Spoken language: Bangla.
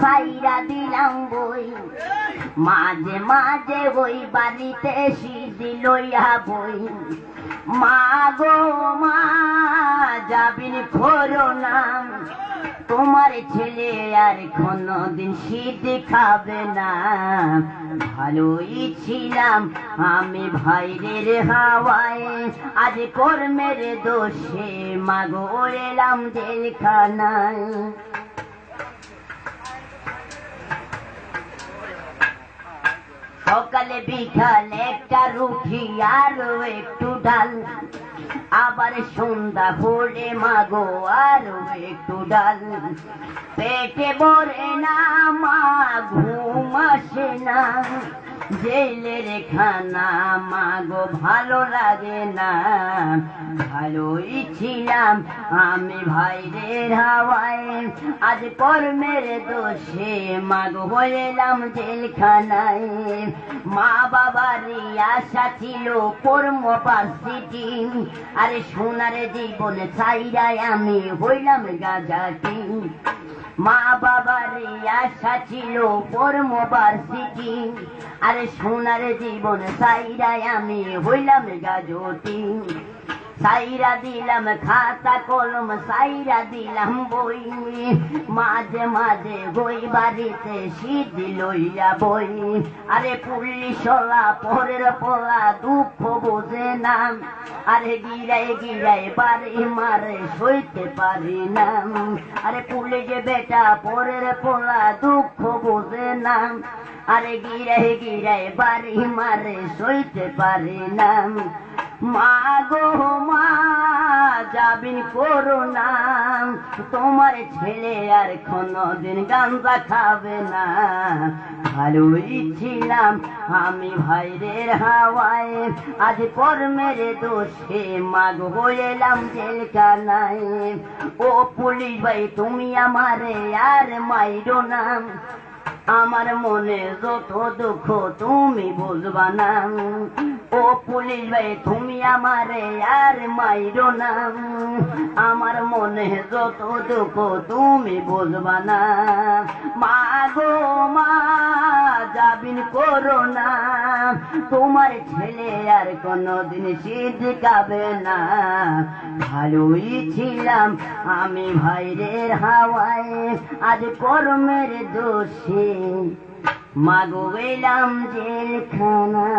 সাইরা দিলাম বই মাঝে মাঝে ওই বাড়িতে সিদ্ধি লইয়া বই মা গো মা যাবিন করো না তোমার ছেলে আর কোনদিন সিদ্ধি খাবে না ভালোই ছিলাম আমি ভাইরের হাওয়ায় আজ কর্মের দোষে মা গো এলাম জেলখানায় সকালে বিকালে একটা রুটি আর একটু ডাল আবার সন্ধ্যা হলে মাগো আরো একটু ডাল পেটে ভরে না মা ঘুম আসে না জেলের খানা মাগো ভালো লাগে না ভালোই ছিলাম আমি ভাইরের হাওয়ায় আজ কর্মের দোষে মাগো হইলাম জেলখানায় মা বাবার আশা ছিল পড়বো ভার্সিটি আরে সোনার জীবন ছাইরায় আমি হইলাম গাজাটি মা বাবার আশা ছিল পড়বো ভার্সিটি আরে সোনার জীবন ছাইরায় আমি হইলাম গাজটি সাইরা দিলাম খাতা কলম সাইরা দিলাম বই মাঝে মাঝে বই বাড়িতে সিদ্ধি লইয়া বই আরে পুলিশলা পরের পোলা দুঃখ বোঝে না আরে গিরায় গিরায় বাড়ি মারে সইতে পারি না আরে পুলিশ বেটা পরের পোলা দুঃখ বোঝে না আরে গিরায় গিরায় বাড়ি মারে সইতে পারি না মা গো মা যাবিন করো না তোমার ছেলে আর কোনদিন গাঁজা খাবে না ভালোই ছিলাম আমি ভাইরের হাওয়ায় আজ কর্মের দোষে মা গো হইলাম জেলখানায় ও পুলিশ ভাই তুমি আমারে আর মাইরো না আমার মনে যত দুঃখ তুমি বুঝবা না ও পুলিশ ভাই তুমি আমারে আর মাইরো না আমার মনে যত দুঃখ তুমি বুঝবা না মা গো মা যাবিন করো না তোমার ছেলে আর কোনদিন সিদ্ধি খাবে না ভালোই ছিলাম আমি ভাইরের হাওয়ায় আজ কর্মের দোষে মাগো এলাম জেলখানায়।